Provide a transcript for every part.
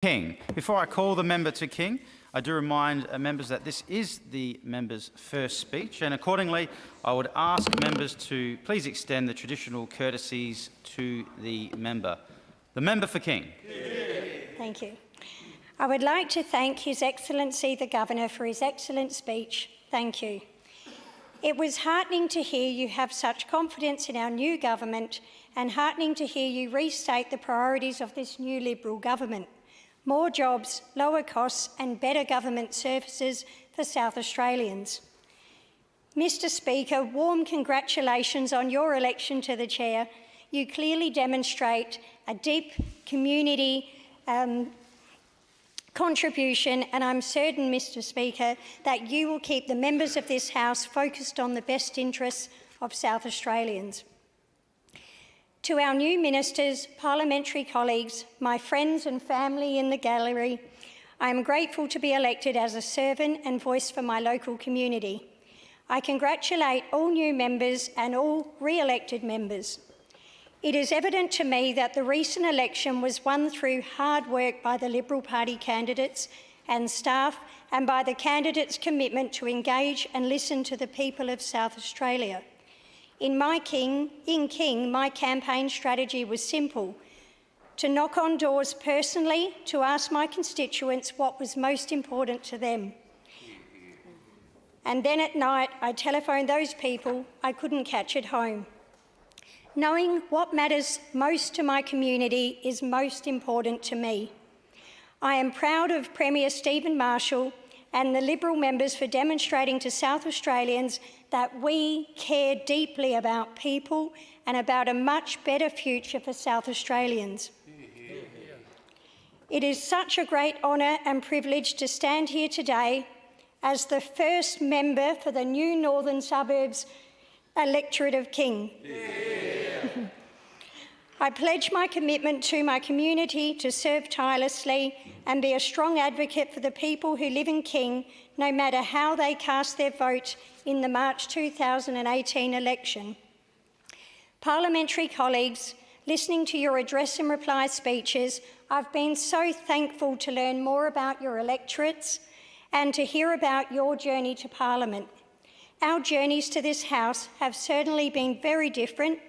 King. Before I call the member to King, I do remind members that this is the member's first speech, and accordingly I would ask members to please extend the traditional courtesies to the member. The member for King. Thank you. I would like to thank His Excellency the Governor for his excellent speech. Thank you. It was heartening to hear you have such confidence in our new government and heartening to hear you restate the priorities of this new Liberal government. More jobs, lower costs and better government services for South Australians. Mr Speaker, warm congratulations on your election to the chair. You clearly demonstrate a deep community contribution, and I'm certain, Mr Speaker, that you will keep the members of this House focused on the best interests of South Australians. To our new ministers, parliamentary colleagues, my friends and family in the gallery, I am grateful to be elected as a servant and voice for my local community. I congratulate all new members and all re-elected members. It is evident to me that the recent election was won through hard work by the Liberal Party candidates and staff and by the candidates' commitment to engage and listen to the people of South Australia. In King, my campaign strategy was simple: to knock on doors personally, to ask my constituents what was most important to them. And then at night, I telephoned those people I couldn't catch at home. Knowing what matters most to my community is most important to me. I am proud of Premier Stephen Marshall and the Liberal members for demonstrating to South Australians that we care deeply about people and about a much better future for South Australians. It is such a great honour and privilege to stand here today as the first member for the new Northern Suburbs electorate of King. I pledge my commitment to my community to serve tirelessly and be a strong advocate for the people who live in King, no matter how they cast their vote in the March 2018 election. Parliamentary colleagues, listening to your address and reply speeches, I've been so thankful to learn more about your electorates and to hear about your journey to Parliament. Our journeys to this House have certainly been very different,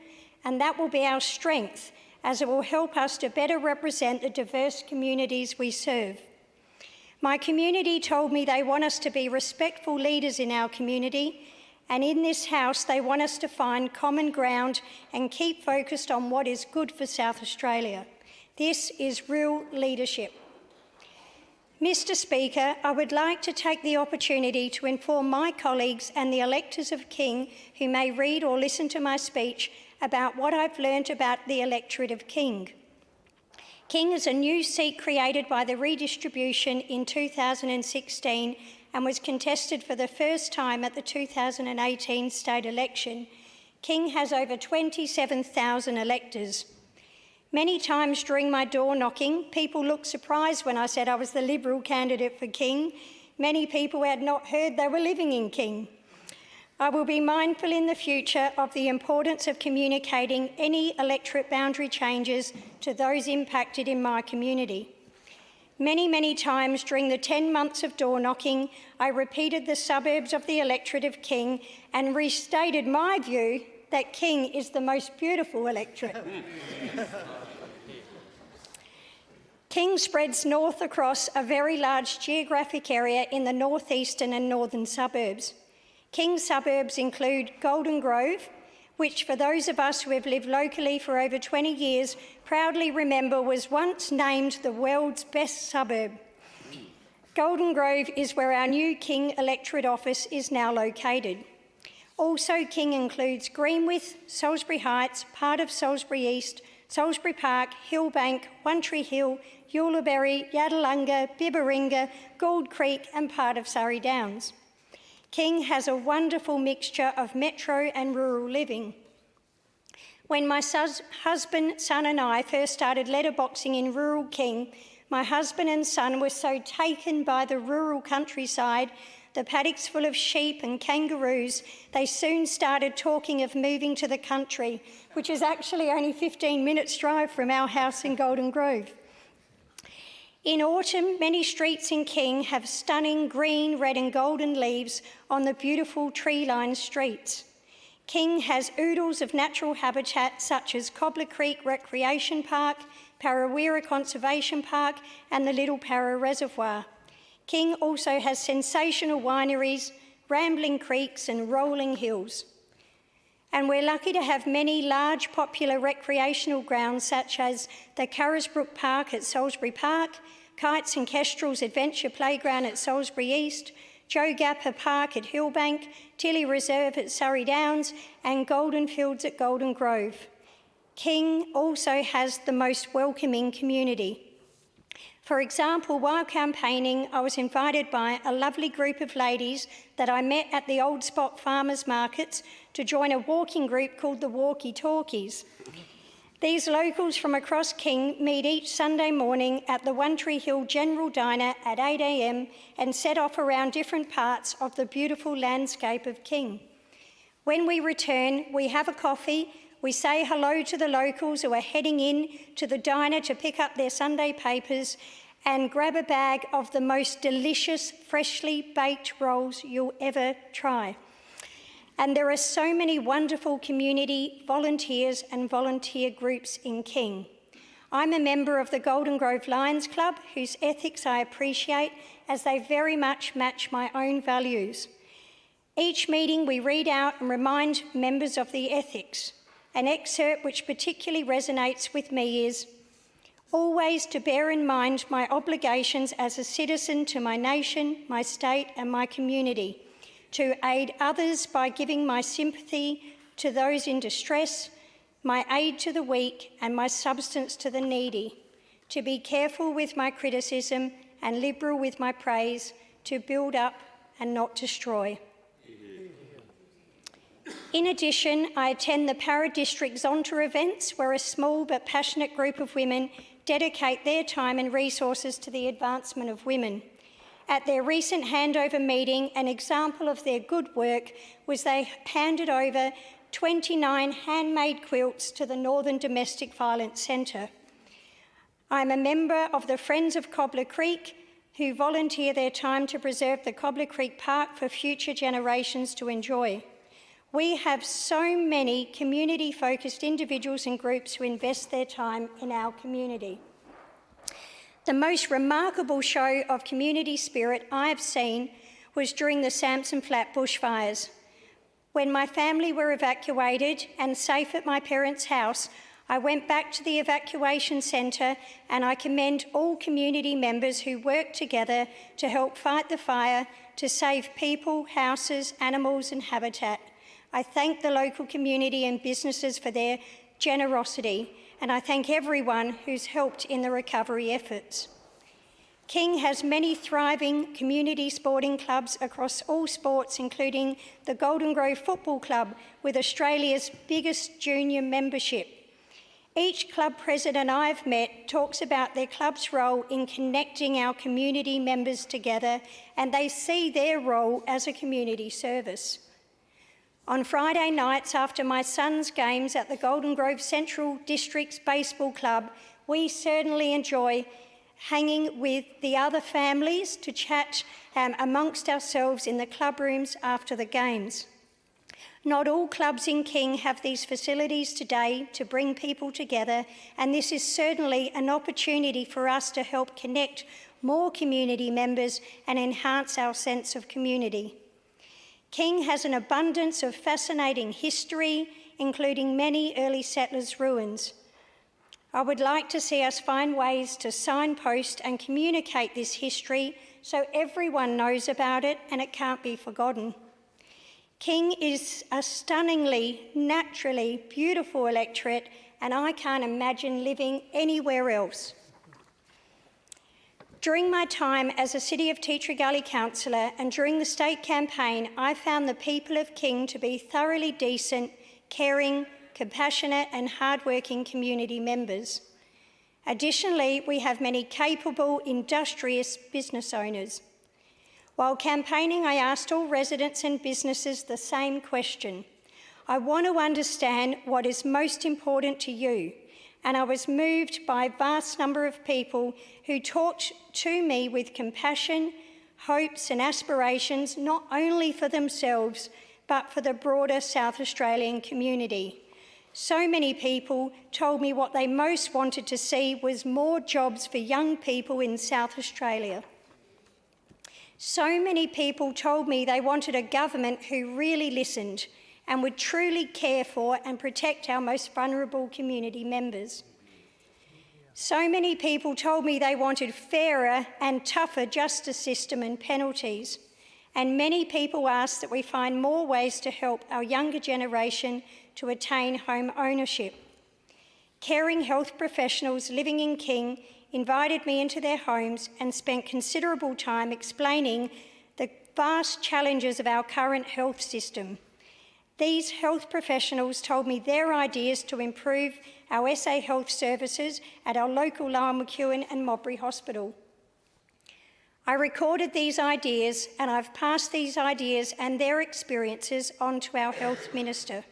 and that will be our strength, as it will help us to better represent the diverse communities we serve. My community told me they want us to be respectful leaders in our community, and in this House they want us to find common ground and keep focused on what is good for South Australia. This is real leadership. Mr Speaker, I would like to take the opportunity to inform my colleagues and the electors of King who may read or listen to my speech about what I've learnt about the electorate of King. King is a new seat created by the redistribution in 2016 and was contested for the first time at the 2018 state election. King has over 27,000 electors. Many times during my door knocking, people looked surprised when I said I was the Liberal candidate for King. Many people had not heard they were living in King. I will be mindful in the future of the importance of communicating any electorate boundary changes to those impacted in my community. Many times during the 10 months of door knocking, I repeated the suburbs of the electorate of King and restated my view that King is the most beautiful electorate. King spreads north across a very large geographic area in the northeastern and northern suburbs. King's suburbs include Golden Grove, which for those of us who have lived locally for over 20 years proudly remember was once named the world's best suburb. Golden Grove is where our new King electorate office is now located. Also, King includes Greenwith, Salisbury Heights, part of Salisbury East, Salisbury Park, Hillbank, One Tree Hill, Yullaberry, Yadalunga, Bibbaringa, Gould Creek and part of Surrey Downs. King has a wonderful mixture of metro and rural living. When my husband, son and I first started letterboxing in rural King, my husband and son were so taken by the rural countryside, the paddocks full of sheep and kangaroos, they soon started talking of moving to the country, which is actually only 15 minutes drive from our house in Golden Grove. In autumn, many streets in King have stunning green, red and golden leaves on the beautiful tree-lined streets. King has oodles of natural habitat such as Cobbler Creek Recreation Park, Parawira Conservation Park and the Little Para Reservoir. King also has sensational wineries, rambling creeks and rolling hills. And we're lucky to have many large popular recreational grounds such as the Carisbrook Park at Salisbury Park, Kites and Kestrel's Adventure Playground at Salisbury East, Joe Gapper Park at Hillbank, Tilly Reserve at Surrey Downs and Golden Fields at Golden Grove. King also has the most welcoming community. For example, while campaigning, I was invited by a lovely group of ladies that I met at the Old Spot Farmers Markets to join a walking group called the Walkie Talkies. These locals from across King meet each Sunday morning at the One Tree Hill General Diner at 8 a.m. and set off around different parts of the beautiful landscape of King. When we return, we have a coffee, we say hello to the locals who are heading in to the diner to pick up their Sunday papers and grab a bag of the most delicious, freshly baked rolls you'll ever try. And there are so many wonderful community volunteers and volunteer groups in King. I'm a member of the Golden Grove Lions Club, whose ethics I appreciate as they very much match my own values. Each meeting we read out and remind members of the ethics. An excerpt which particularly resonates with me is, always to bear in mind my obligations as a citizen to my nation, my state and my community, to aid others by giving my sympathy to those in distress, my aid to the weak and my substance to the needy, to be careful with my criticism and liberal with my praise, to build up and not destroy. In addition, I attend the Para District Zonta events where a small but passionate group of women dedicate their time and resources to the advancement of women. At their recent handover meeting, an example of their good work was they handed over 29 handmade quilts to the Northern Domestic Violence Centre. I'm a member of the Friends of Cobbler Creek, who volunteer their time to preserve the Cobbler Creek Park for future generations to enjoy. We have so many community-focused individuals and groups who invest their time in our community. The most remarkable show of community spirit I've seen was during the Samson Flat bushfires. When my family were evacuated and safe at my parents' house, I went back to the evacuation centre and I commend all community members who worked together to help fight the fire, to save people, houses, animals and habitat. I thank the local community and businesses for their generosity, and I thank everyone who's helped in the recovery efforts. King has many thriving community sporting clubs across all sports, including the Golden Grove Football Club with Australia's biggest junior membership. Each club president I've met talks about their club's role in connecting our community members together, and they see their role as a community service. On Friday nights after my son's games at the Golden Grove Central District's Baseball Club, we certainly enjoy hanging with the other families to chat amongst ourselves in the club rooms after the games. Not all clubs in King have these facilities today to bring people together, and this is certainly an opportunity for us to help connect more community members and enhance our sense of community. King has an abundance of fascinating history, including many early settlers' ruins. I would like to see us find ways to signpost and communicate this history so everyone knows about it and it can't be forgotten. King is a stunningly, naturally beautiful electorate, and I can't imagine living anywhere else. During my time as a City of Tea Tree Gully councillor and during the state campaign, I found the people of King to be thoroughly decent, caring, compassionate and hardworking community members. Additionally, we have many capable, industrious business owners. While campaigning, I asked all residents and businesses the same question. I want to understand what is most important to you. and I was moved by a vast number of people who talked to me with compassion, hopes and aspirations, not only for themselves, but for the broader South Australian community. So many people told me what they most wanted to see was more jobs for young people in South Australia. So many people told me they wanted a government who really listened and would truly care for and protect our most vulnerable community members. So many people told me they wanted fairer and tougher justice system and penalties. And many people asked that we find more ways to help our younger generation to attain home ownership. Caring health professionals living in King invited me into their homes and spent considerable time explaining the vast challenges of our current health system. These health professionals told me their ideas to improve our SA health services at our local Lyell McEwin and Modbury Hospital. I recorded these ideas and I've passed these ideas and their experiences on to our Health Minister.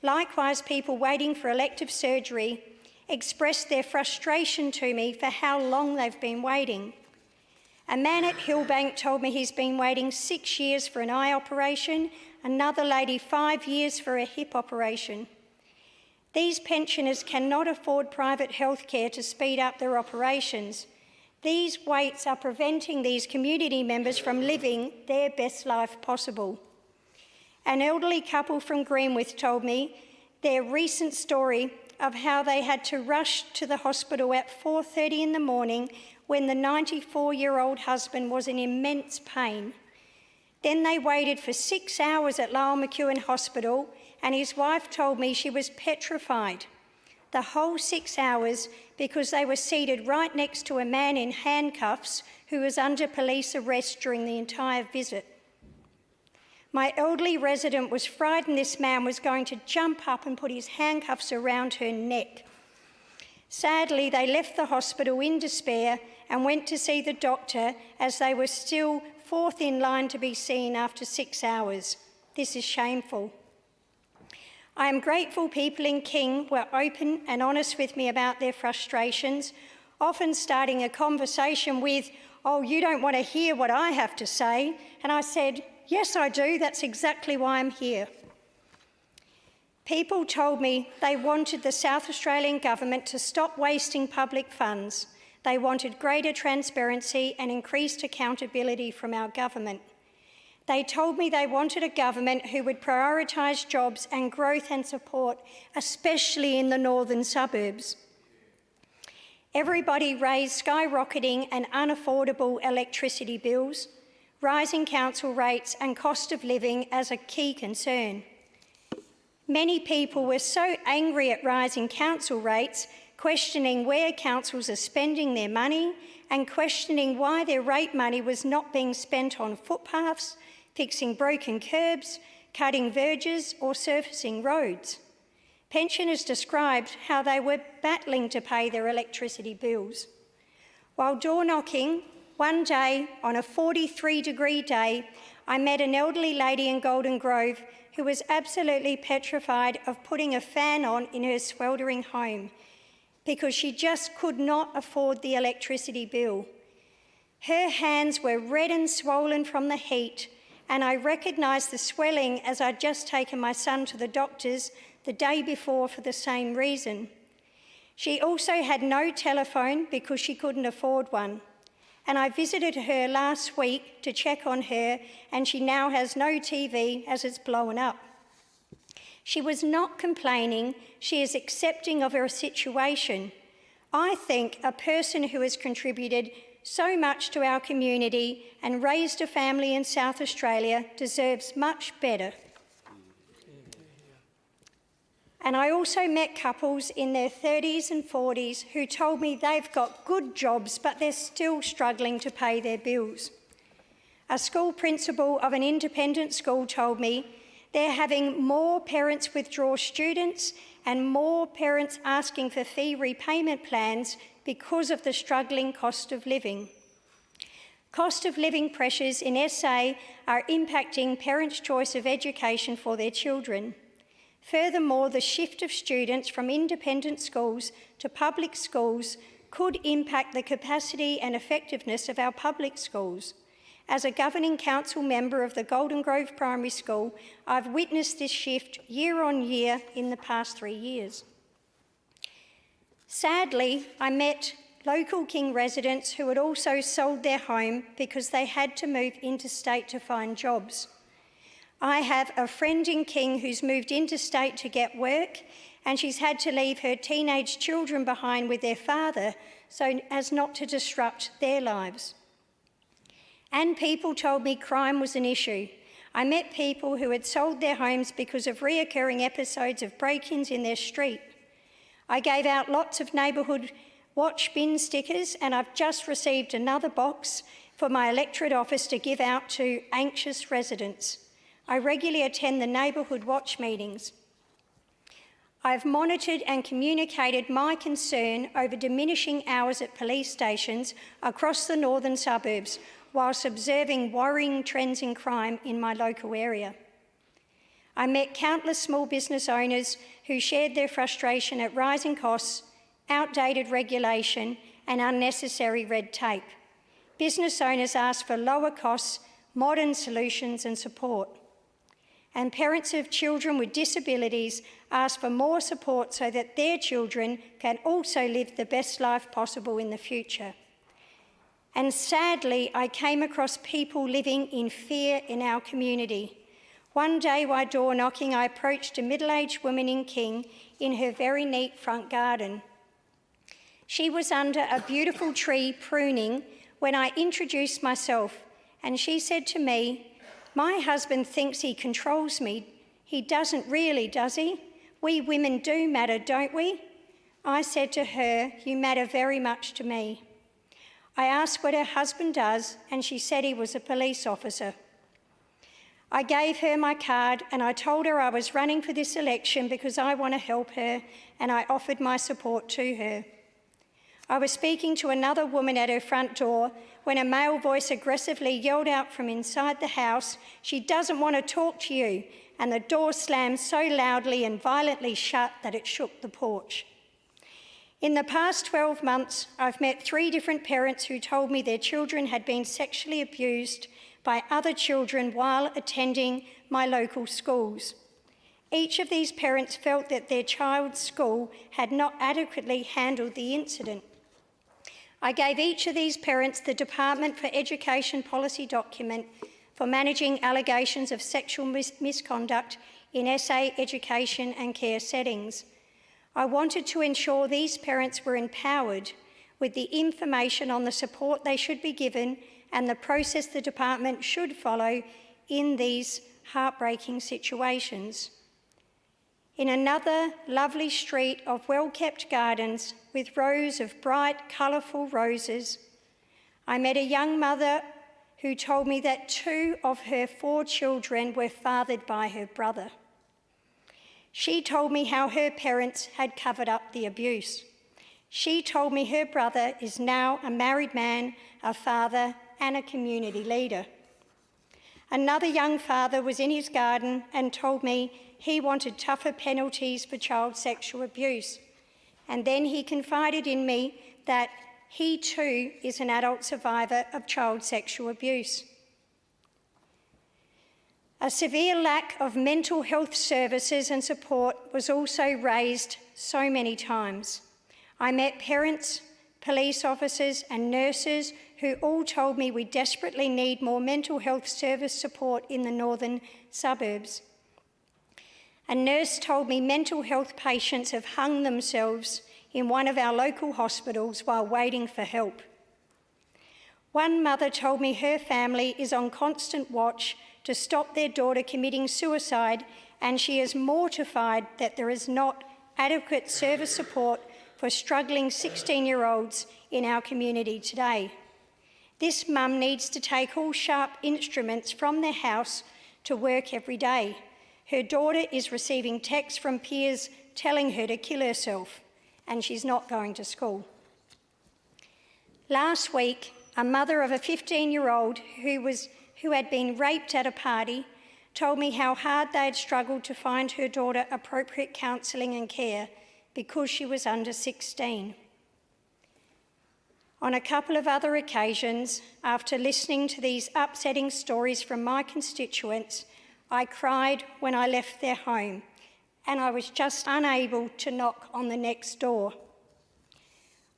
Likewise, people waiting for elective surgery expressed their frustration to me for how long they've been waiting. A man at Hillbank told me he's been waiting 6 years for an eye operation, another lady 5 years for a hip operation. These pensioners cannot afford private health care to speed up their operations. These waits are preventing these community members from living their best life possible. An elderly couple from Greenwith told me their recent story of how they had to rush to the hospital at 4:30 in the morning when the 94-year-old husband was in immense pain. Then they waited for 6 hours at Lyell McEwin Hospital, and his wife told me she was petrified. The whole 6 hours because they were seated right next to a man in handcuffs who was under police arrest during the entire visit. My elderly resident was frightened this man was going to jump up and put his handcuffs around her neck. Sadly, they left the hospital in despair and went to see the doctor as they were still fourth in line to be seen after 6 hours. This is shameful. I am grateful people in King were open and honest with me about their frustrations, often starting a conversation with, "Oh, you don't want to hear what I have to say?" And I said, "Yes, I do. That's exactly why I'm here." People told me they wanted the South Australian government to stop wasting public funds. They wanted greater transparency and increased accountability from our government. They told me they wanted a government who would prioritise jobs and growth and support, especially in the northern suburbs. Everybody raised skyrocketing and unaffordable electricity bills, rising council rates and cost of living as a key concern. Many people were so angry at rising council rates, questioning where councils are spending their money and questioning why their rate money was not being spent on footpaths, fixing broken curbs, cutting verges or surfacing roads. Pensioners described how they were battling to pay their electricity bills. While door knocking, one day on a 43-degree day, I met an elderly lady in Golden Grove who was absolutely petrified of putting a fan on in her sweltering home because she just could not afford the electricity bill. Her hands were red and swollen from the heat, and I recognised the swelling as I'd just taken my son to the doctors the day before for the same reason. She also had no telephone because she couldn't afford one. And I visited her last week to check on her, and she now has no TV as it's blown up. She was not complaining, she is accepting of her situation. I think a person who has contributed so much to our community and raised a family in South Australia deserves much better. And I also met couples in their 30s and 40s who told me they've got good jobs, but they're still struggling to pay their bills. A school principal of an independent school told me they're having more parents withdraw students and more parents asking for fee repayment plans because of the struggling cost of living. Cost of living pressures in SA are impacting parents' choice of education for their children. Furthermore, the shift of students from independent schools to public schools could impact the capacity and effectiveness of our public schools. As a governing council member of the Golden Grove Primary School, I've witnessed this shift year on year in the past 3 years. Sadly, I met local King residents who had also sold their home because they had to move interstate to find jobs. I have a friend in King who's moved interstate to get work, and she's had to leave her teenage children behind with their father so as not to disrupt their lives. And people told me crime was an issue. I met people who had sold their homes because of reoccurring episodes of break-ins in their street. I gave out lots of neighbourhood watch bin stickers, and I've just received another box for my electorate office to give out to anxious residents. I regularly attend the neighbourhood watch meetings. I've monitored and communicated my concern over diminishing hours at police stations across the northern suburbs, whilst observing worrying trends in crime in my local area. I met countless small business owners who shared their frustration at rising costs, outdated regulation, and unnecessary red tape. Business owners asked for lower costs, modern solutions and support. And parents of children with disabilities ask for more support so that their children can also live the best life possible in the future. And sadly, I came across people living in fear in our community. One day while door knocking, I approached a middle-aged woman in King in her very neat front garden. She was under a beautiful tree pruning when I introduced myself, and she said to me, "My husband thinks he controls me. He doesn't really, does he? We women do matter, don't we?" I said to her, "You matter very much to me." I asked what her husband does, and she said he was a police officer. I gave her my card, and I told her I was running for this election because I want to help her, and I offered my support to her. I was speaking to another woman at her front door when a male voice aggressively yelled out from inside the house, "She doesn't want to talk to you," and the door slammed so loudly and violently shut that it shook the porch. In the past 12 months, I've met 3 different parents who told me their children had been sexually abused by other children while attending my local schools. Each of these parents felt that their child's school had not adequately handled the incident. I gave each of these parents the Department for Education policy document for managing allegations of sexual misconduct in SA education and care settings. I wanted to ensure these parents were empowered with the information on the support they should be given and the process the department should follow in these heartbreaking situations. In another lovely street of well-kept gardens with rows of bright, colourful roses, I met a young mother who told me that 2 of her 4 children were fathered by her brother. She told me how her parents had covered up the abuse. She told me her brother is now a married man, a father, and a community leader. Another young father was in his garden and told me he wanted tougher penalties for child sexual abuse. And then he confided in me that he too is an adult survivor of child sexual abuse. A severe lack of mental health services and support was also raised so many times. I met parents, police officers and nurses who all told me we desperately need more mental health service support in the northern suburbs. A nurse told me mental health patients have hung themselves in one of our local hospitals while waiting for help. One mother told me her family is on constant watch to stop their daughter committing suicide, and she is mortified that there is not adequate service support for struggling 16-year-olds in our community today. This mum needs to take all sharp instruments from their house to work every day. Her daughter is receiving texts from peers telling her to kill herself, and she's not going to school. Last week, a mother of a 15-year-old who had been raped at a party told me how hard they had struggled to find her daughter appropriate counselling and care because she was under 16. On a couple of other occasions, after listening to these upsetting stories from my constituents, I cried when I left their home, and I was just unable to knock on the next door.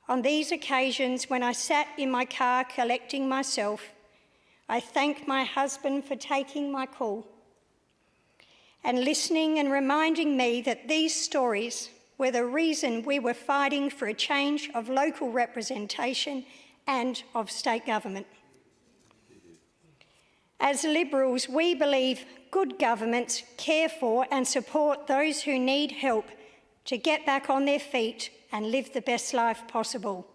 On these occasions, when I sat in my car collecting myself, I thanked my husband for taking my call and listening and reminding me that these stories were the reason we were fighting for a change of local representation and of state government. As Liberals, we believe good governments care for and support those who need help to get back on their feet and live the best life possible.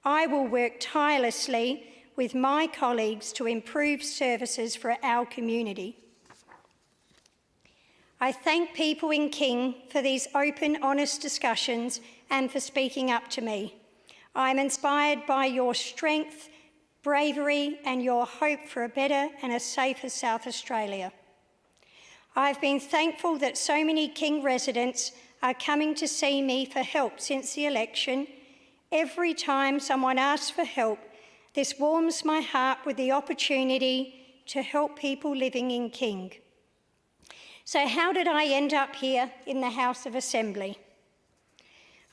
I will work tirelessly with my colleagues to improve services for our community. I thank people in King for these open, honest discussions and for speaking up to me. I'm inspired by your strength, bravery, and your hope for a better and a safer South Australia. I've been thankful that so many King residents are coming to see me for help since the election. Every time someone asks for help, this warms my heart with the opportunity to help people living in King. So how did I end up here in the House of Assembly?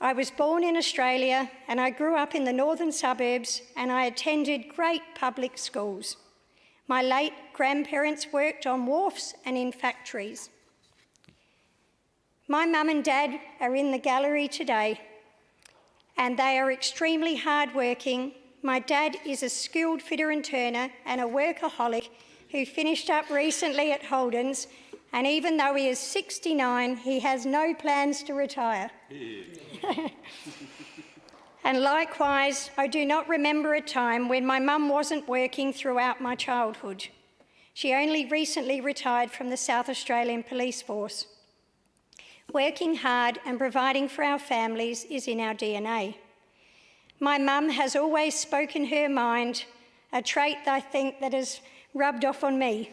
I was born in Australia and I grew up in the northern suburbs and I attended great public schools. My late grandparents worked on wharfs and in factories. My mum and dad are in the gallery today and they are extremely hardworking. My dad is a skilled fitter and turner and a workaholic who finished up recently at Holden's, and even though he is 69, he has no plans to retire. And likewise, I do not remember a time when my mum wasn't working throughout my childhood. She only recently retired from the South Australian Police Force. Working hard and providing for our families is in our DNA. My mum has always spoken her mind, a trait I think that has rubbed off on me.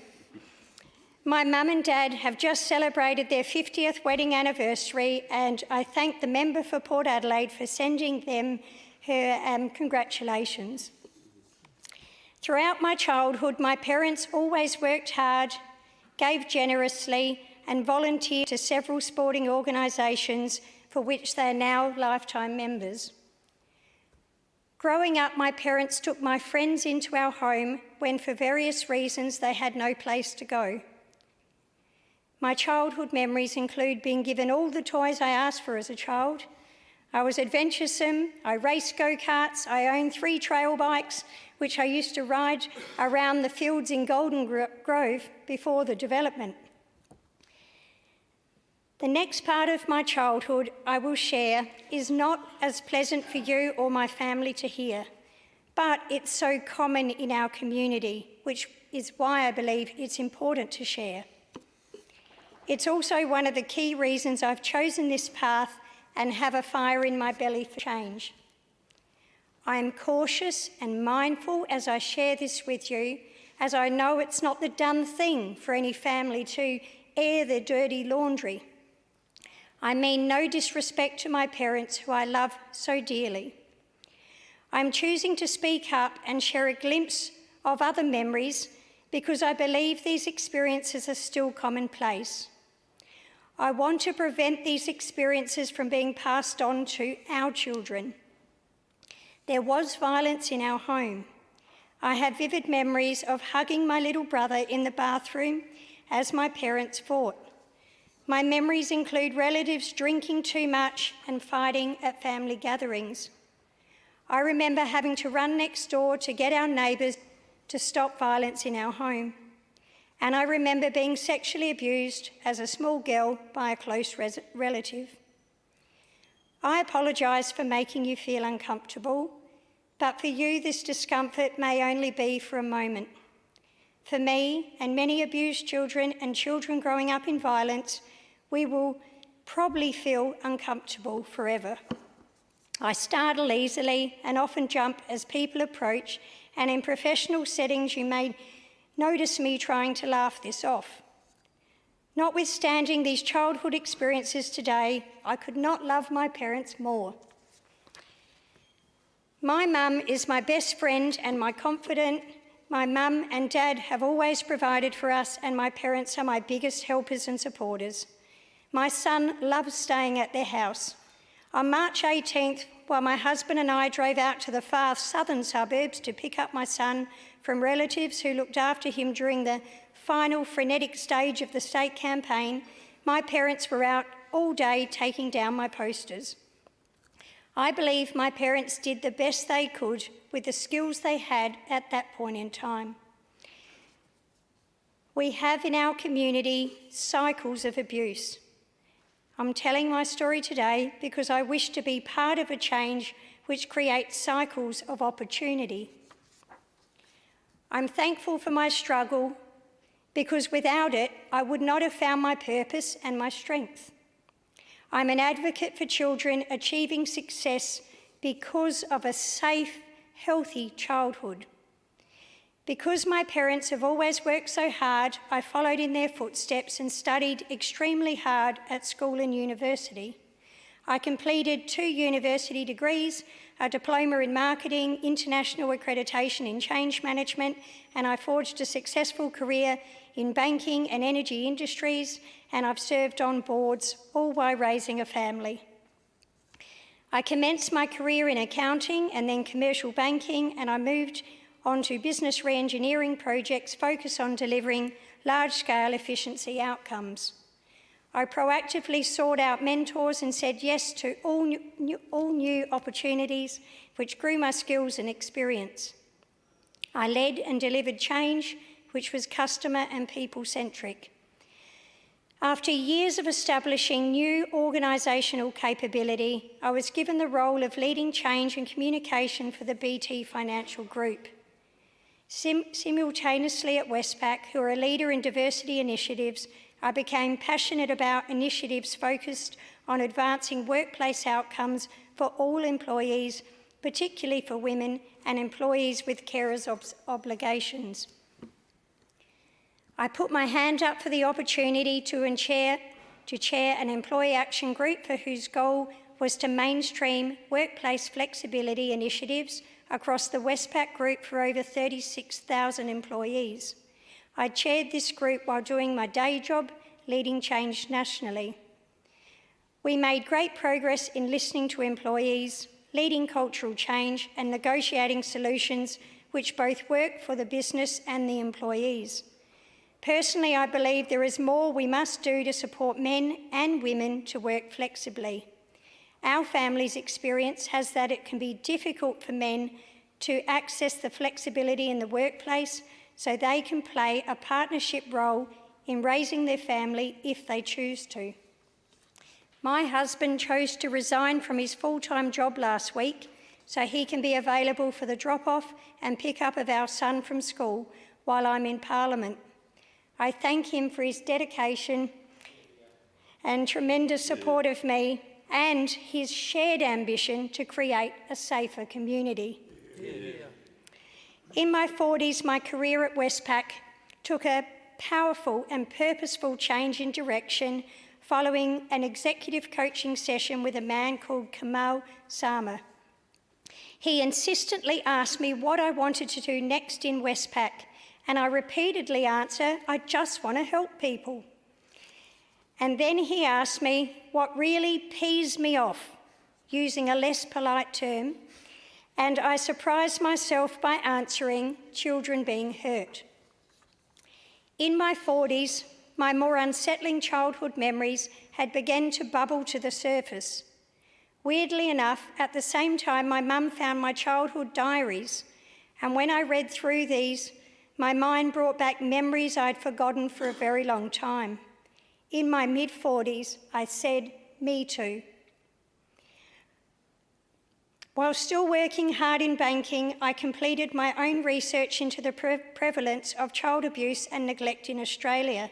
My mum and dad have just celebrated their 50th wedding anniversary, and I thank the member for Port Adelaide for sending them her congratulations. Throughout my childhood, my parents always worked hard, gave generously, and volunteered to several sporting organisations for which they are now lifetime members. Growing up, my parents took my friends into our home when, for various reasons, they had no place to go. My childhood memories include being given all the toys I asked for as a child. I was adventuresome, I raced go-karts, I owned 3 trail bikes, which I used to ride around the fields in Golden Grove before the development. The next part of my childhood I will share is not as pleasant for you or my family to hear, but it's so common in our community, which is why I believe it's important to share. It's also one of the key reasons I've chosen this path and have a fire in my belly for change. I am cautious and mindful as I share this with you, as I know it's not the done thing for any family to air their dirty laundry. I mean no disrespect to my parents, who I love so dearly. I'm choosing to speak up and share a glimpse of other memories because I believe these experiences are still commonplace. I want to prevent these experiences from being passed on to our children. There was violence in our home. I have vivid memories of hugging my little brother in the bathroom as my parents fought. My memories include relatives drinking too much and fighting at family gatherings. I remember having to run next door to get our neighbours to stop violence in our home. And I remember being sexually abused as a small girl by a close relative. I apologise for making you feel uncomfortable, but for you this discomfort may only be for a moment. For me and many abused children and children growing up in violence, we will probably feel uncomfortable forever. I startle easily and often jump as people approach, and in professional settings you may notice me trying to laugh this off. Notwithstanding these childhood experiences today, I could not love my parents more. My mum is my best friend and my confidant. My mum and dad have always provided for us, and my parents are my biggest helpers and supporters. My son loves staying at their house. On March 18th, while my husband and I drove out to the far southern suburbs to pick up my son from relatives who looked after him during the final frenetic stage of the state campaign, my parents were out all day taking down my posters. I believe my parents did the best they could with the skills they had at that point in time. We have in our community cycles of abuse. I'm telling my story today because I wish to be part of a change which creates cycles of opportunity. I'm thankful for my struggle because without it, I would not have found my purpose and my strength. I'm an advocate for children achieving success because of a safe, healthy childhood. Because my parents have always worked so hard, I followed in their footsteps and studied extremely hard at school and university. I completed 2 university degrees, a diploma in marketing, international accreditation in change management, and I forged a successful career in banking and energy industries, and I've served on boards, all while raising a family. I commenced my career in accounting and then commercial banking, and I moved on to business re-engineering projects focused on delivering large-scale efficiency outcomes. I proactively sought out mentors and said yes to all new opportunities which grew my skills and experience. I led and delivered change which was customer and people-centric. After years of establishing new organisational capability, I was given the role of leading change and communication for the BT Financial Group. Simultaneously at Westpac, who are a leader in diversity initiatives, I became passionate about initiatives focused on advancing workplace outcomes for all employees, particularly for women and employees with carers' obligations. I put my hand up for the opportunity to chair an employee action group for whose goal was to mainstream workplace flexibility initiatives across the Westpac Group for over 36,000 employees. I chaired this group while doing my day job, leading change nationally. We made great progress in listening to employees, leading cultural change and negotiating solutions which both work for the business and the employees. Personally, I believe there is more we must do to support men and women to work flexibly. Our family's experience has that it can be difficult for men to access the flexibility in the workplace so they can play a partnership role in raising their family if they choose to. My husband chose to resign from his full-time job last week so he can be available for the drop-off and pick-up of our son from school while I'm in Parliament. I thank him for his dedication and tremendous support of me and his shared ambition to create a safer community. Yeah. In my 40s, my career at Westpac took a powerful and purposeful change in direction following an executive coaching session with a man called Kamal Sama. He insistently asked me what I wanted to do next in Westpac, and I repeatedly answered, I just want to help people. And then he asked me what really pees me off, using a less polite term, and I surprised myself by answering children being hurt. In my 40s, my more unsettling childhood memories had begun to bubble to the surface. Weirdly enough, at the same time, my mum found my childhood diaries, and when I read through these, my mind brought back memories I'd forgotten for a very long time. In my mid-40s, I said, me too. While still working hard in banking, I completed my own research into the prevalence of child abuse and neglect in Australia.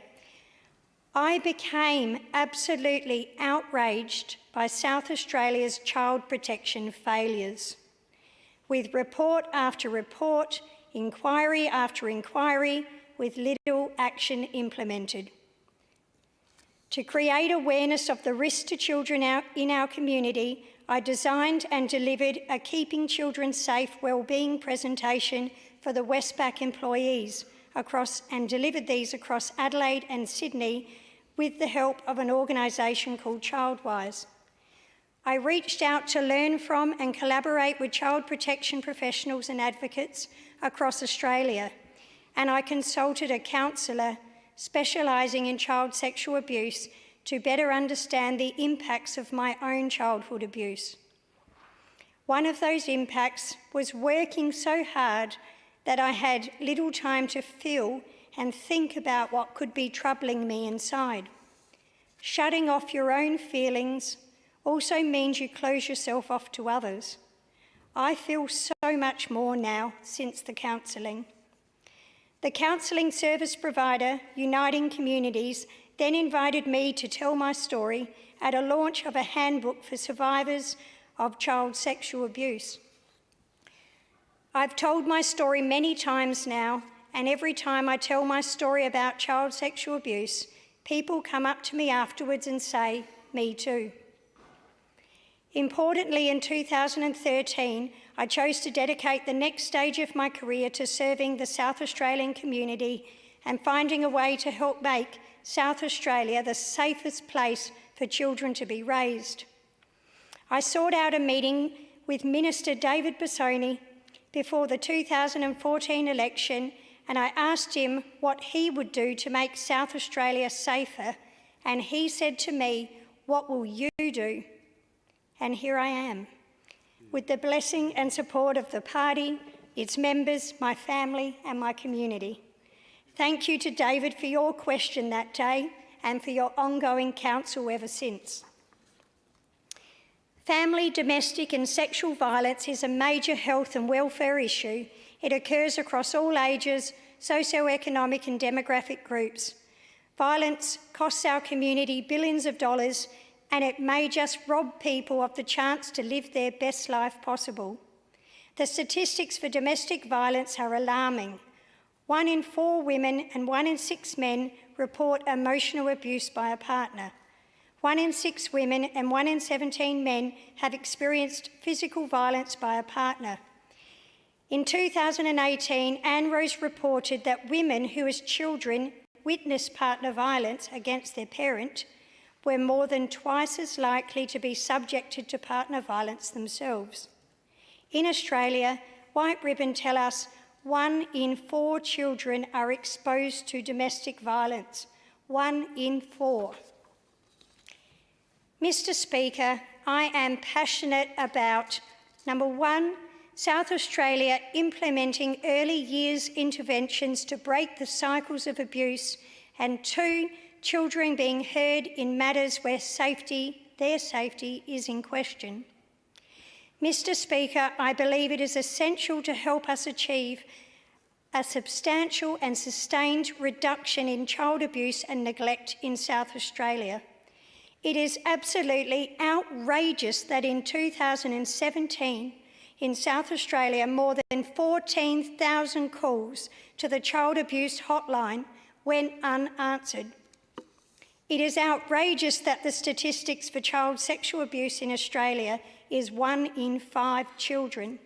I became absolutely outraged by South Australia's child protection failures. With report after report, inquiry after inquiry, with little action implemented. To create awareness of the risks to children in our community, I designed and delivered a Keeping Children Safe Wellbeing presentation for the Westpac employees and delivered these across Adelaide and Sydney with the help of an organisation called Childwise. I reached out to learn from and collaborate with child protection professionals and advocates across Australia, and I consulted a counsellor specialising in child sexual abuse to better understand the impacts of my own childhood abuse. One of those impacts was working so hard that I had little time to feel and think about what could be troubling me inside. Shutting off your own feelings also means you close yourself off to others. I feel so much more now since the counselling. The counselling service provider, Uniting Communities, then invited me to tell my story at a launch of a handbook for survivors of child sexual abuse. I've told my story many times now, and every time I tell my story about child sexual abuse, people come up to me afterwards and say, "Me too." Importantly, in 2013, I chose to dedicate the next stage of my career to serving the South Australian community and finding a way to help make South Australia the safest place for children to be raised. I sought out a meeting with Minister David Busoni before the 2014 election, and I asked him what he would do to make South Australia safer, and he said to me, "What will you do?" And here I am, with the blessing and support of the party, its members, my family and my community. Thank you to David for your question that day and for your ongoing counsel ever since. Family, domestic and sexual violence is a major health and welfare issue. It occurs across all ages, socioeconomic and demographic groups. Violence costs our community billions of dollars, and it may just rob people of the chance to live their best life possible. The statistics for domestic violence are alarming. 1 in 4 women and 1 in 6 men report emotional abuse by a partner. 1 in 6 women and 1 in 17 men have experienced physical violence by a partner. In 2018, Anne Rose reported that women who as children witnessed partner violence against their parent were more than twice as likely to be subjected to partner violence themselves. In Australia, White Ribbon tell us 1 in 4 children are exposed to domestic violence. 1 in 4. Mr. Speaker, I am passionate about, number 1, South Australia implementing early years interventions to break the cycles of abuse, and 2, children being heard in matters where their safety is in question. Mr. Speaker, I believe it is essential to help us achieve a substantial and sustained reduction in child abuse and neglect in South Australia. It is absolutely outrageous that in 2017, in South Australia, more than 14,000 calls to the child abuse hotline went unanswered. It is outrageous that the statistics for child sexual abuse in Australia is 1 in 5 children.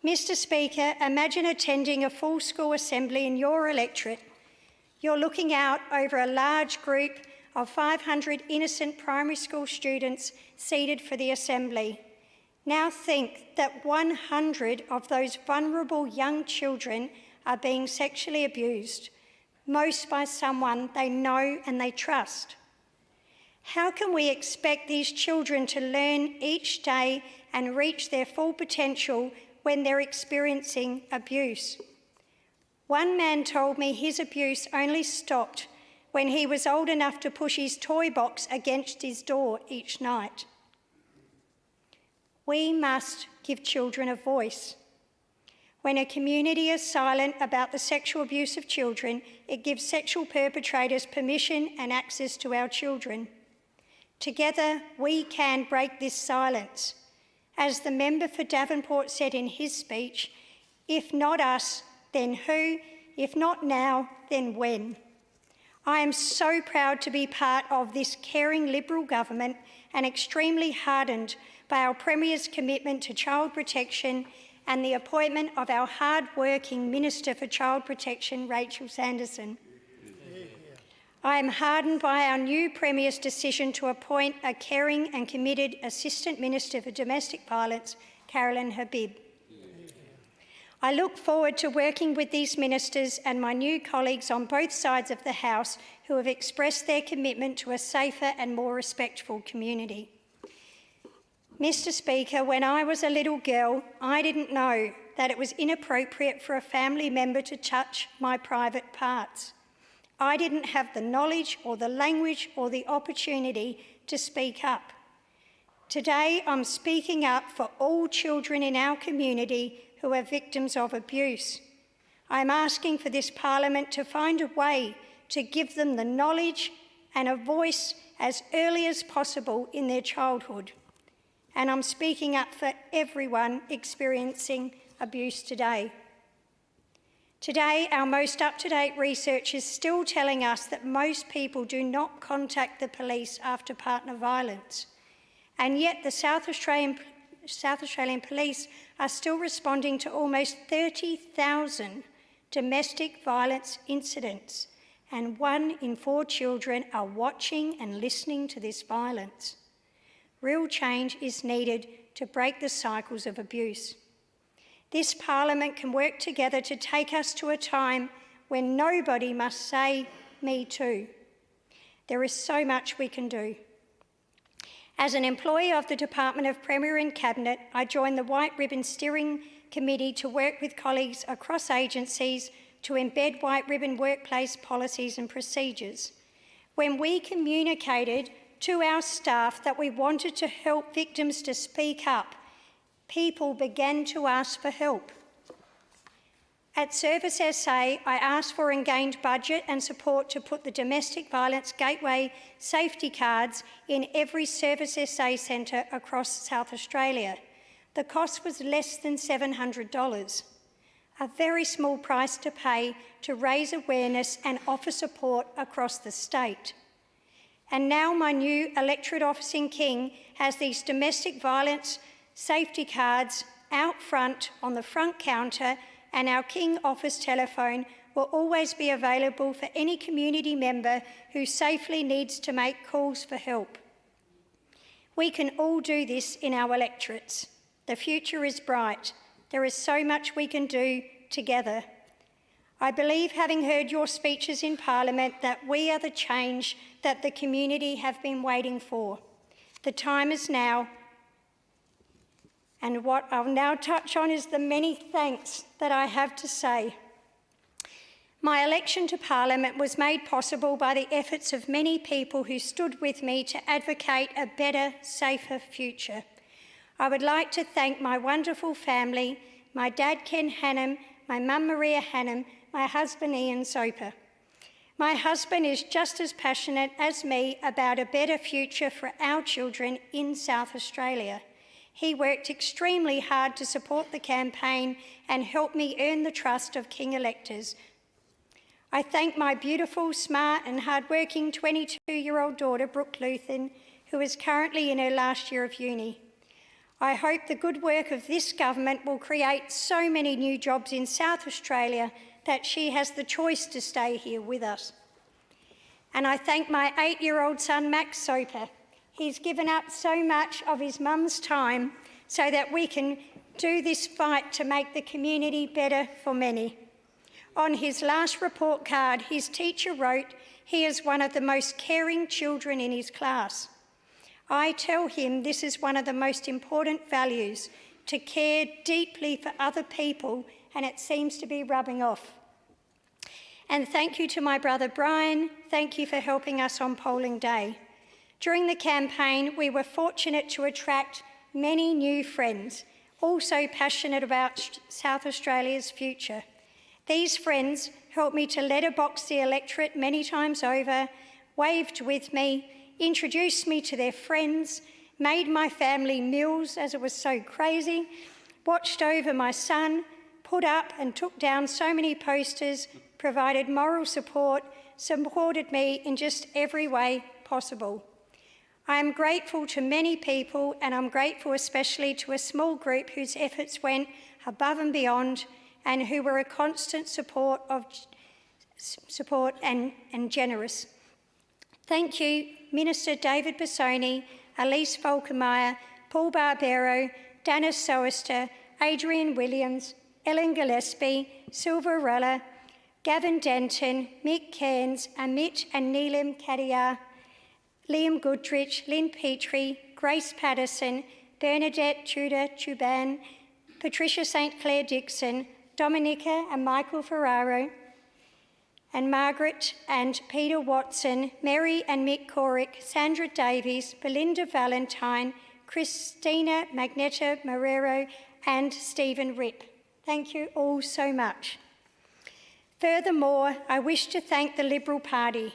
Mr. Speaker, imagine attending a full school assembly in your electorate. You're looking out over a large group of 500 innocent primary school students seated for the assembly. Now think that 100 of those vulnerable young children are being sexually abused, most by someone they know and they trust. How can we expect these children to learn each day and reach their full potential when they're experiencing abuse? One man told me his abuse only stopped when he was old enough to push his toy box against his door each night. We must give children a voice. When a community is silent about the sexual abuse of children, it gives sexual perpetrators permission and access to our children. Together, we can break this silence. As the member for Davenport said in his speech, if not us, then who? If not now, then when? I am so proud to be part of this caring Liberal government and extremely heartened by our Premier's commitment to child protection and the appointment of our hard-working Minister for Child Protection, Rachel Sanderson. I am heartened by our new Premier's decision to appoint a caring and committed Assistant Minister for Domestic Violence, Carolyn Habib. I look forward to working with these ministers and my new colleagues on both sides of the House who have expressed their commitment to a safer and more respectful community. Mr. Speaker, when I was a little girl, I didn't know that it was inappropriate for a family member to touch my private parts. I didn't have the knowledge or the language or the opportunity to speak up. Today, I'm speaking up for all children in our community who are victims of abuse. I'm asking for this Parliament to find a way to give them the knowledge and a voice as early as possible in their childhood. And I'm speaking up for everyone experiencing abuse today. Today, our most up-to-date research is still telling us that most people do not contact the police after partner violence. And yet the South Australian Police are still responding to almost 30,000 domestic violence incidents, and 1 in 4 children are watching and listening to this violence. Real change is needed to break the cycles of abuse. This Parliament can work together to take us to a time when nobody must say, "Me too." There is so much we can do. As an employee of the Department of Premier and Cabinet, I joined the White Ribbon Steering Committee to work with colleagues across agencies to embed White Ribbon workplace policies and procedures. When we communicated to our staff that we wanted to help victims to speak up, people began to ask for help. At Service SA, I asked for and gained budget and support to put the Domestic Violence Gateway safety cards in every Service SA centre across South Australia. The cost was less than $700, a very small price to pay to raise awareness and offer support across the state. And now my new electorate office in King has these domestic violence safety cards out front on the front counter, and our King office telephone will always be available for any community member who safely needs to make calls for help. We can all do this in our electorates. The future is bright. There is so much we can do together. I believe, having heard your speeches in Parliament, that we are the change that the community have been waiting for. The time is now. And what I'll now touch on is the many thanks that I have to say. My election to Parliament was made possible by the efforts of many people who stood with me to advocate a better, safer future. I would like to thank my wonderful family, my dad Ken Hannam, my mum Maria Hannam, my husband Ian Soper. My husband is just as passionate as me about a better future for our children in South Australia. He worked extremely hard to support the campaign and help me earn the trust of King electors. I thank my beautiful, smart and hard-working 22-year-old daughter, Brooke Luethen, who is currently in her last year of uni. I hope the good work of this government will create so many new jobs in South Australia that she has the choice to stay here with us. And I thank my 8-year-old son, Max Soper. He's given up so much of his mum's time so that we can do this fight to make the community better for many. On his last report card, his teacher wrote, "He is one of the most caring children in his class." I tell him this is one of the most important values, to care deeply for other people, and it seems to be rubbing off. And thank you to my brother Brian. Thank you for helping us on polling day. During the campaign, we were fortunate to attract many new friends, also passionate about South Australia's future. These friends helped me to letterbox the electorate many times over, waved with me, introduced me to their friends, made my family meals as it was so crazy, watched over my son, put up and took down so many posters, provided moral support, supported me in just every way possible. I am grateful to many people, and I'm grateful especially to a small group whose efforts went above and beyond and who were a constant support and generous. Thank you, Minister David Busoni, Elise Falkenmeyer, Paul Barbero, Dennis Soester, Adrian Williams, Ellen Gillespie, Silva Rella, Gavin Denton, Mick Cairns, Amit and Neelam Kadia, Liam Goodrich, Lynn Petrie, Grace Patterson, Bernadette Tudor Chuban, Patricia St. Clair Dixon, Dominica and Michael Ferraro, and Margaret and Peter Watson, Mary and Mick Corick, Sandra Davies, Belinda Valentine, Christina Magneta Marrero, and Stephen Ripp. Thank you all so much. Furthermore, I wish to thank the Liberal Party.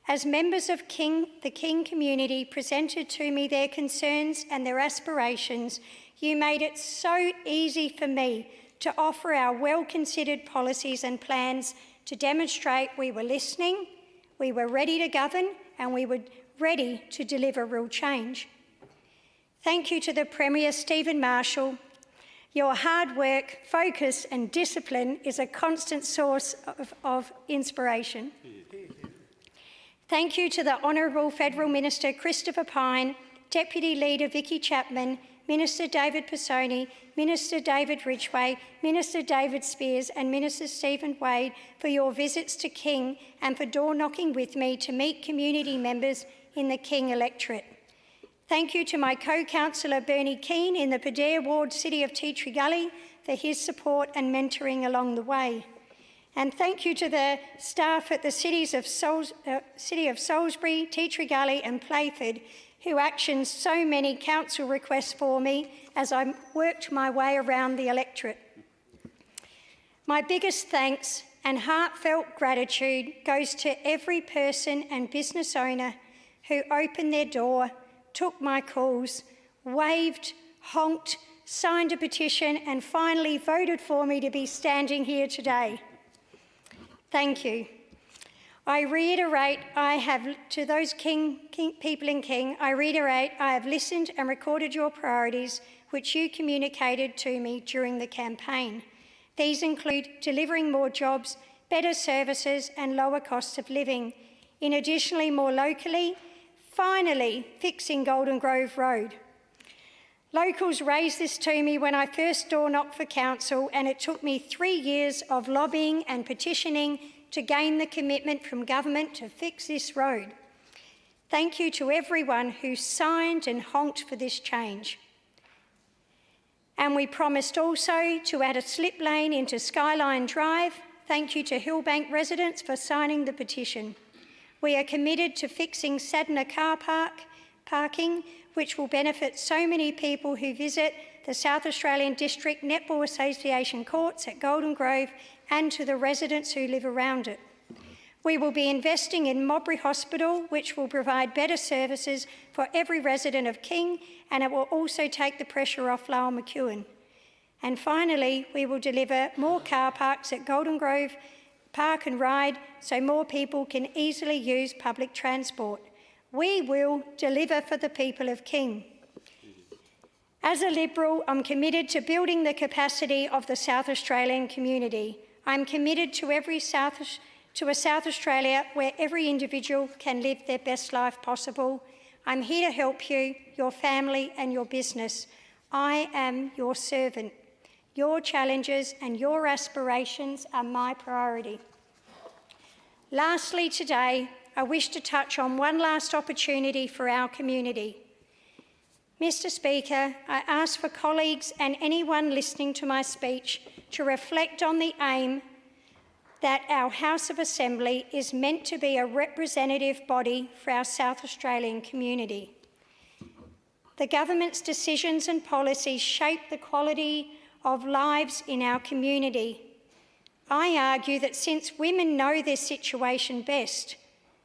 As members of the King community presented to me their concerns and their aspirations, you made it so easy for me to offer our well-considered policies and plans to demonstrate we were listening, we were ready to govern, and we were ready to deliver real change. Thank you to the Premier Stephen Marshall. Your hard work, focus and discipline is a constant source of inspiration. Thank you to the Honourable Federal Minister Christopher Pyne, Deputy Leader Vicky Chapman, Minister David Busoni, Minister David Ridgway, Minister David Spears and Minister Stephen Wade for your visits to King and for door-knocking with me to meet community members in the King electorate. Thank you to my co-councillor Bernie Keane in the Padare Ward, City of Tea Tree Gully, for his support and mentoring along the way. And thank you to the staff at the City of Salisbury, Tea Tree Gully and Playford, who actioned so many council requests for me as I worked my way around the electorate. My biggest thanks and heartfelt gratitude goes to every person and business owner who opened their door, took my calls, waved, honked, signed a petition and finally voted for me to be standing here today. Thank you. I reiterate, to those people in King, I reiterate, I have listened and recorded your priorities, which you communicated to me during the campaign. These include delivering more jobs, better services and lower costs of living. In additionally, more locally, finally fixing Golden Grove Road. Locals raised this to me when I first door-knocked for council, and it took me 3 years of lobbying and petitioning to gain the commitment from government to fix this road. Thank you to everyone who signed and honked for this change. And we promised also to add a slip lane into Skyline Drive. Thank you to Hillbank residents for signing the petition. We are committed to fixing Sadna car parking, which will benefit so many people who visit the South Australian District Netball Association courts at Golden Grove and to the residents who live around it. We will be investing in Mowbray Hospital, which will provide better services for every resident of King, and it will also take the pressure off Lowell McEwen. And finally, we will deliver more car parks at Golden Grove Park and Ride so more people can easily use public transport. We will deliver for the people of King. As a Liberal, I'm committed to building the capacity of the South Australian community. I'm committed to a South Australia where every individual can live their best life possible. I'm here to help you, your family and your business. I am your servant. Your challenges and your aspirations are my priority. Lastly today, I wish to touch on one last opportunity for our community. Mr. Speaker, I ask for colleagues and anyone listening to my speech to reflect on the aim that our House of Assembly is meant to be a representative body for our South Australian community. The government's decisions and policies shape the quality of lives in our community. I argue that since women know their situation best,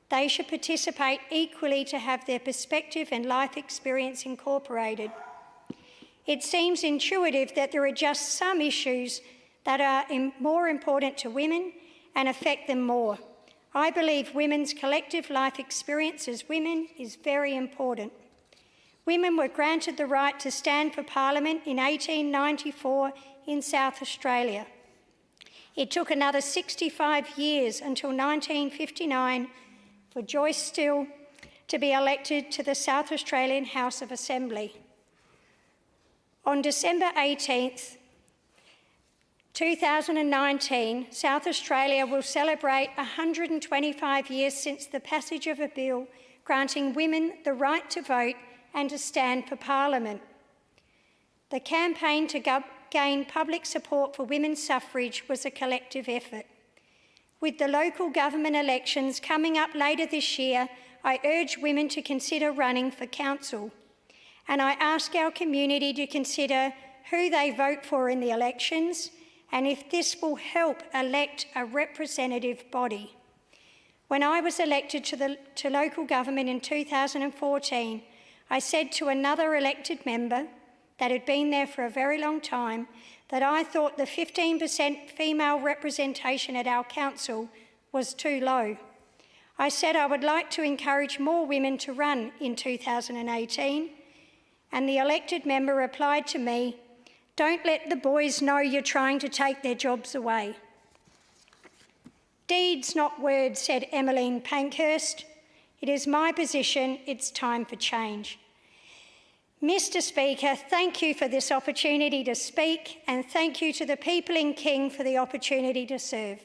they should participate equally to have their perspective and life experience incorporated. It seems intuitive that there are just some issues that are more important to women and affect them more. I believe women's collective life experience as women is very important. Women were granted the right to stand for Parliament in 1894 in South Australia. It took another 65 years until 1959 for Joyce Still to be elected to the South Australian House of Assembly. On December 18th, 2019, South Australia will celebrate 125 years since the passage of a bill granting women the right to vote and to stand for Parliament. The campaign to gain public support for women's suffrage was a collective effort. With the local government elections coming up later this year, I urge women to consider running for council. And I ask our community to consider who they vote for in the elections and if this will help elect a representative body. When I was elected to local government in 2014, I said to another elected member that had been there for a very long time that I thought the 15% female representation at our council was too low. I said I would like to encourage more women to run in 2018, and the elected member replied to me, "Don't let the boys know you're trying to take their jobs away." "Deeds, not words," said Emmeline Pankhurst. "It is my position, it's time for change." Mr Speaker, thank you for this opportunity to speak, and thank you to the people in King for the opportunity to serve.